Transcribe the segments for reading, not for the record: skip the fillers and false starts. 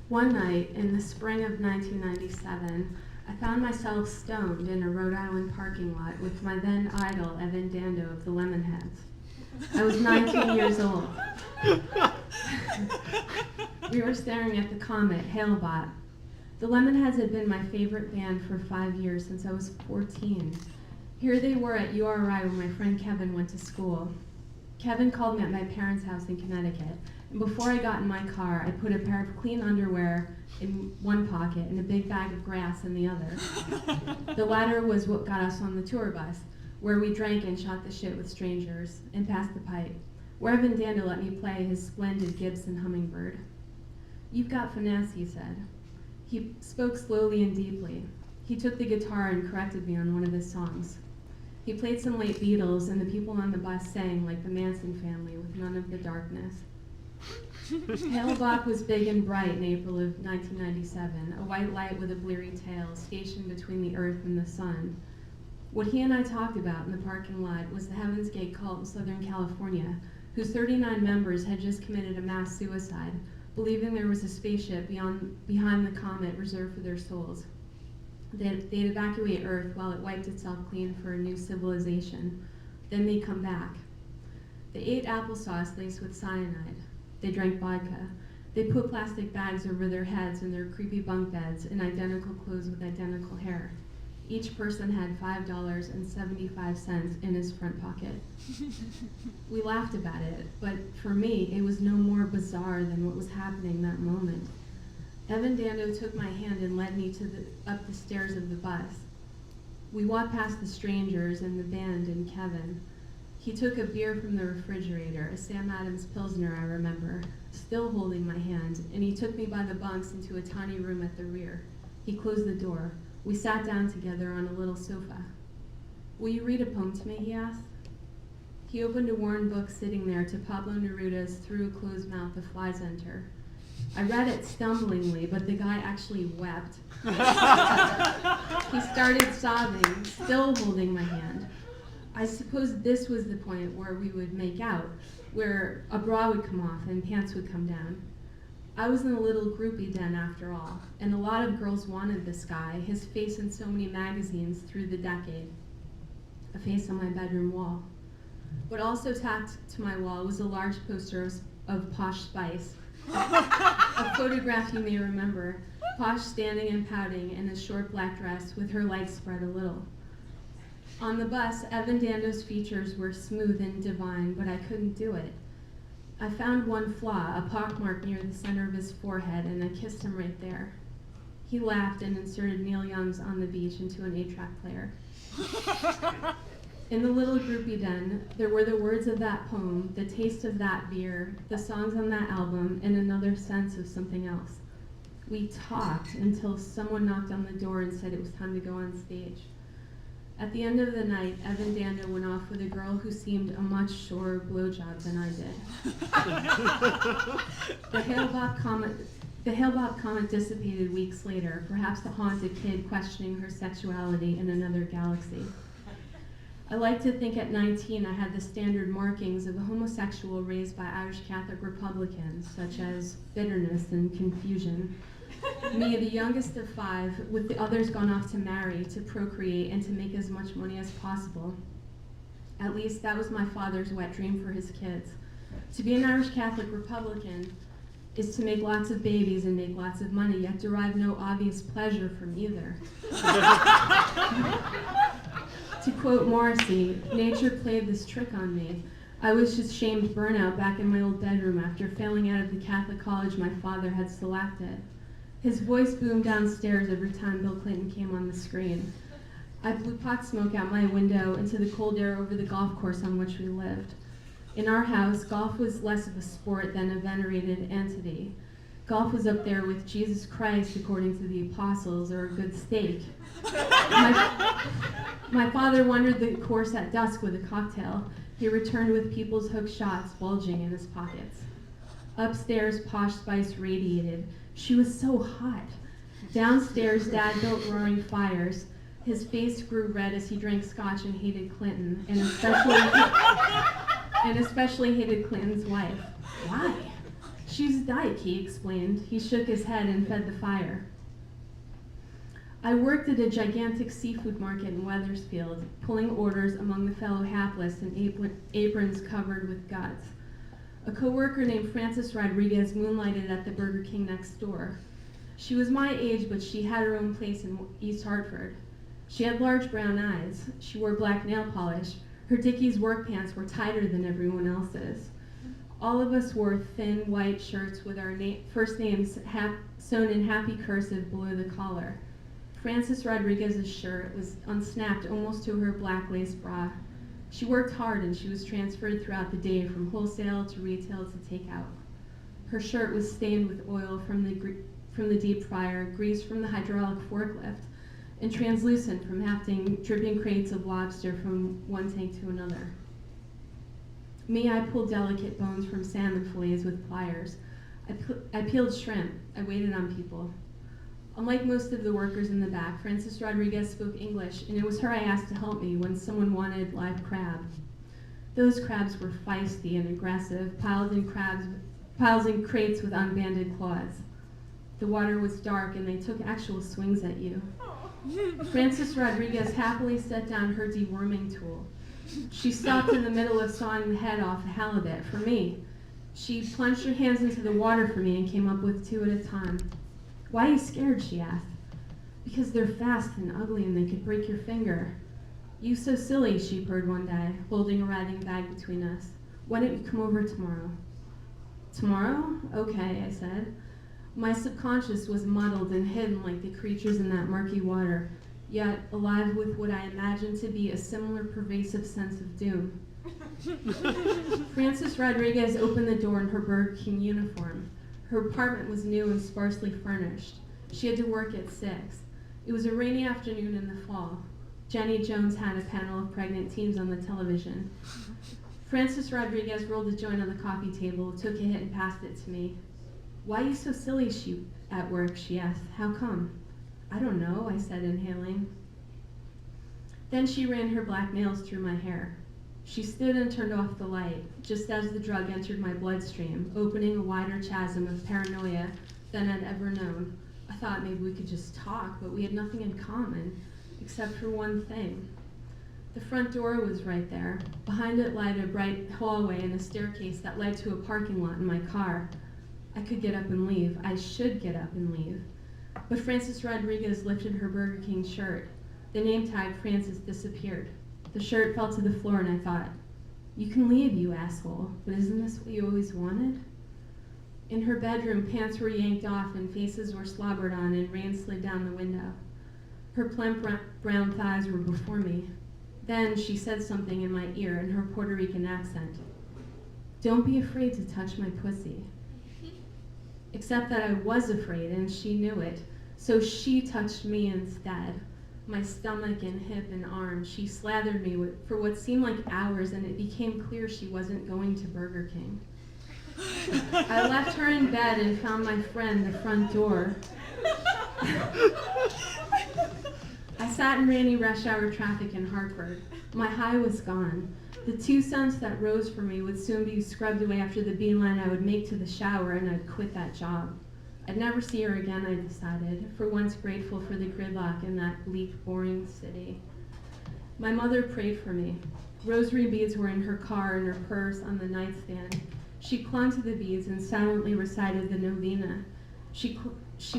One night in the spring of 1997, I found myself stoned in a Rhode Island parking lot with my then idol Evan Dando of the Lemonheads. I was 19 years old. We were staring at the comet, Halebot. The Lemonheads had been my favorite band for 5 years since I was 14. Here they were at URI when my friend Kevin went to school. Kevin called me at my parents' house in Connecticut, and before I got in my car, I put a pair of clean underwear in one pocket and a big bag of grass in the other. The latter was what got us on the tour bus, where we drank and shot the shit with strangers, and passed the pipe, where Evan Dando let me play his splendid Gibson Hummingbird. "You've got finesse," he said. He spoke slowly and deeply. He took the guitar and corrected me on one of his songs. He played some late Beatles, and the people on the bus sang like the Manson Family with none of the darkness. Halebach was big and bright in April of 1997, a white light with a bleary tail stationed between the earth and the sun. What he and I talked about in the parking lot was the Heaven's Gate cult in Southern California, whose 39 members had just committed a mass suicide, believing there was a spaceship behind the comet reserved for their souls. They'd evacuate Earth while it wiped itself clean for a new civilization. Then they'd come back. They ate applesauce laced with cyanide. They drank vodka. They put plastic bags over their heads in their creepy bunk beds in identical clothes with identical hair. Each person had $5.75 in his front pocket. We laughed about it, but for me, it was no more bizarre than what was happening that moment. Evan Dando took my hand and led me up the stairs of the bus. We walked past the strangers and the band and Kevin. He took a beer from the refrigerator, a Sam Adams Pilsner, I remember, still holding my hand, and he took me by the bunks into a tiny room at the rear. He closed the door. We sat down together on a little sofa. "Will you read a poem to me?" he asked. He opened a worn book sitting there to Pablo Neruda's "Through a Closed Mouth the Flies Enter." I read it stumblingly, but the guy actually wept. He started sobbing, still holding my hand. I suppose this was the point where we would make out, where a bra would come off and pants would come down. I was in a little groupie den after all, and a lot of girls wanted this guy, his face in so many magazines through the decade, a face on my bedroom wall. But also tacked to my wall was a large poster of Posh Spice, a photograph you may remember, Posh standing and pouting in a short black dress with her legs spread a little. On the bus, Evan Dando's features were smooth and divine, but I couldn't do it. I found one flaw, a pockmark near the center of his forehead, and I kissed him right there. He laughed and inserted Neil Young's On the Beach into an 8-track player. In the little groupie den, there were the words of that poem, the taste of that beer, the songs on that album, and another sense of something else. We talked until someone knocked on the door and said it was time to go on stage. At the end of the night, Evan Dando went off with a girl who seemed a much surer blowjob than I did. The Halebop comment dissipated weeks later, perhaps to haunt a kid questioning her sexuality in another galaxy. I like to think at 19 I had the standard markings of a homosexual raised by Irish Catholic Republicans, such as bitterness and confusion. Me, the youngest of 5, with the others gone off to marry, to procreate, and to make as much money as possible. At least that was my father's wet dream for his kids. To be an Irish Catholic Republican is to make lots of babies and make lots of money, yet derive no obvious pleasure from either. To quote Morrissey, nature played this trick on me. I was just shamed burnout back in my old bedroom after failing out of the Catholic college my father had selected. His voice boomed downstairs every time Bill Clinton came on the screen. I blew pot smoke out my window into the cold air over the golf course on which we lived. In our house, golf was less of a sport than a venerated entity. Golf was up there with Jesus Christ, according to the apostles, or a good steak. My father wandered the course at dusk with a cocktail. He returned with people's hook shots bulging in his pockets. Upstairs, Posh Spice radiated. She was so hot. Downstairs, Dad built roaring fires. His face grew red as he drank scotch and hated Clinton, and especially hated Clinton's wife. Why? She's dyke, he explained. He shook his head and fed the fire. I worked at a gigantic seafood market in Wethersfield, pulling orders among the fellow hapless in aprons covered with guts. A coworker named Frances Rodriguez moonlighted at the Burger King next door. She was my age, but she had her own place in East Hartford. She had large brown eyes. She wore black nail polish. Her Dickies work pants were tighter than everyone else's. All of us wore thin white shirts with our first names sewn in happy cursive below the collar. Frances Rodriguez's shirt was unsnapped almost to her black lace bra. She worked hard and she was transferred throughout the day from wholesale to retail to takeout. Her shirt was stained with oil from the deep fryer, grease from the hydraulic forklift, and translucent from hefting dripping crates of lobster from one tank to another. Me, I pulled delicate bones from salmon fillets with pliers. I peeled shrimp. I waited on people. Unlike most of the workers in the back, Frances Rodriguez spoke English, and it was her I asked to help me when someone wanted live crab. Those crabs were feisty and aggressive, piles in crates with unbanded claws. The water was dark, and they took actual swings at you. Frances Rodriguez happily set down her deworming tool. She stopped in the middle of sawing the head off a halibut for me. She plunged her hands into the water for me and came up with 2 at a time. "Why are you scared?" she asked. "Because they're fast and ugly and they could break your finger." "You so silly," she purred one day, holding a writhing bag between us. "Why don't you come over tomorrow?" "Tomorrow? Okay," I said. My subconscious was muddled and hidden like the creatures in that murky water, yet alive with what I imagined to be a similar pervasive sense of doom. Frances Rodriguez opened the door in her Burger King uniform. Her apartment was new and sparsely furnished. She had to work at 6. It was a rainy afternoon in the fall. Jenny Jones had a panel of pregnant teens on the television. Frances Rodriguez rolled a joint on the coffee table, took a hit and passed it to me. "Why are you so silly at work?" she asked. "How come?" "I don't know," I said, inhaling. Then she ran her black nails through my hair. She stood and turned off the light, just as the drug entered my bloodstream, opening a wider chasm of paranoia than I'd ever known. I thought maybe we could just talk, but we had nothing in common, except for one thing. The front door was right there. Behind it lied a bright hallway and a staircase that led to a parking lot in my car. I could get up and leave. I should get up and leave. But Frances Rodriguez lifted her Burger King shirt. The name tag Frances disappeared. The shirt fell to the floor and I thought, "You can leave, you asshole, but isn't this what you always wanted?" In her bedroom, pants were yanked off and faces were slobbered on and rain slid down the window. Her plump brown thighs were before me. Then she said something in my ear in her Puerto Rican accent. "Don't be afraid to touch my pussy." Except that I was afraid and she knew it, so she touched me instead. My stomach and hip and arm. She slathered me for what seemed like hours, and it became clear she wasn't going to Burger King. I left her in bed and found my friend the front door. I sat in rainy rush hour traffic in Hartford. My high was gone. The 2 cents that rose for me would soon be scrubbed away after the beeline I would make to the shower, and I'd quit that job. I'd never see her again, I decided, for once grateful for the gridlock in that bleak, boring city. My mother prayed for me. Rosary beads were in her car and her purse on the nightstand. She clung to the beads and silently recited the novena. She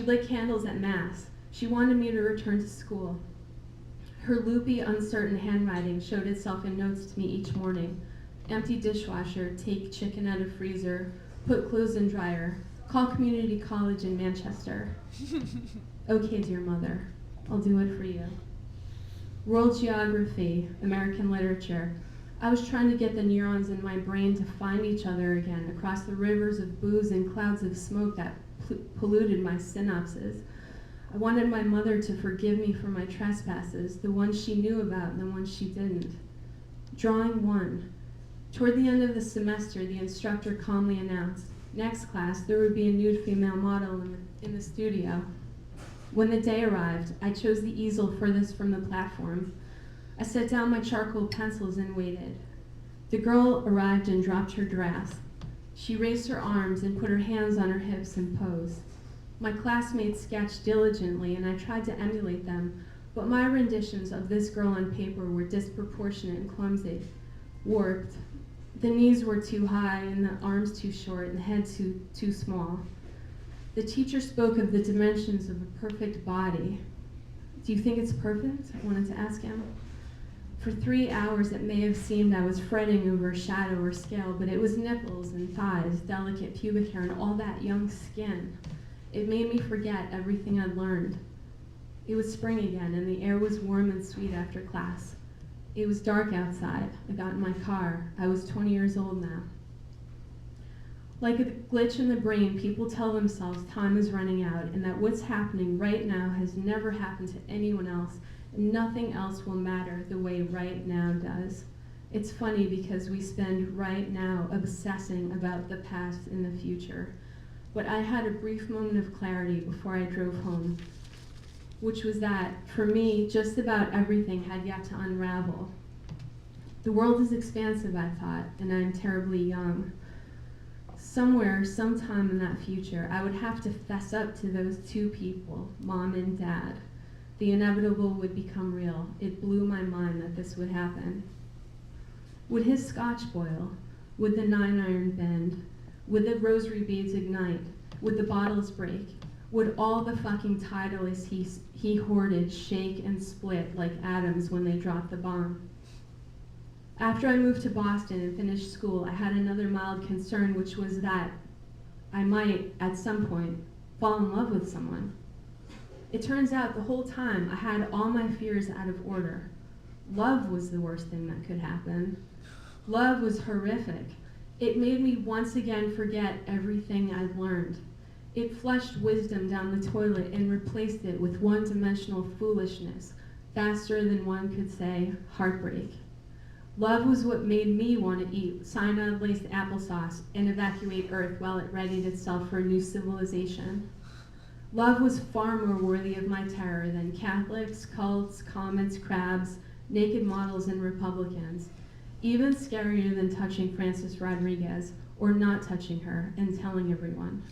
lit candles at Mass. She wanted me to return to school. Her loopy, uncertain handwriting showed itself in notes to me each morning. Empty dishwasher, take chicken out of freezer, put clothes in dryer, call community college in Manchester. Okay, dear mother, I'll do it for you. World geography, American literature. I was trying to get the neurons in my brain to find each other again across the rivers of booze and clouds of smoke that polluted my synapses. I wanted my mother to forgive me for my trespasses, the ones she knew about and the ones she didn't. Drawing 1. Toward the end of the semester, the instructor calmly announced, next class, there would be a nude female model in the studio. When the day arrived, I chose the easel furthest from the platform. I set down my charcoal pencils and waited. The girl arrived and dropped her dress. She raised her arms and put her hands on her hips and posed. My classmates sketched diligently, and I tried to emulate them, but my renditions of this girl on paper were disproportionate and clumsy, warped. The knees were too high, and the arms too short, and the head too small. The teacher spoke of the dimensions of a perfect body. Do you think it's perfect? I wanted to ask him. For 3 hours, it may have seemed I was fretting over a shadow or scale, but it was nipples and thighs, delicate pubic hair, and all that young skin. It made me forget everything I'd learned. It was spring again, and the air was warm and sweet after class. It was dark outside. I got in my car. I was 20 years old now. Like a glitch in the brain, people tell themselves time is running out and that what's happening right now has never happened to anyone else, and nothing else will matter the way right now does. It's funny because we spend right now obsessing about the past and the future. But I had a brief moment of clarity before I drove home, which was that, for me, just about everything had yet to unravel. The world is expansive, I thought, and I'm terribly young. Somewhere, sometime in that future, I would have to fess up to those two people, Mom and Dad. The inevitable would become real. It blew my mind that this would happen. Would his scotch boil? Would the 9-iron bend? Would the rosary beads ignite? Would the bottles break? Would all the fucking Titleists he hoarded shake and split like atoms when they dropped the bomb? After I moved to Boston and finished school, I had another mild concern, which was that I might, at some point, fall in love with someone. It turns out the whole time I had all my fears out of order. Love was the worst thing that could happen. Love was horrific. It made me once again forget everything I'd learned. It flushed wisdom down the toilet and replaced it with one-dimensional foolishness, faster than one could say heartbreak. Love was what made me want to eat cyanide-laced applesauce and evacuate Earth while it readied itself for a new civilization. Love was far more worthy of my terror than Catholics, cults, comets, crabs, naked models, and Republicans. Even scarier than touching Frances Rodriguez, or not touching her and telling everyone.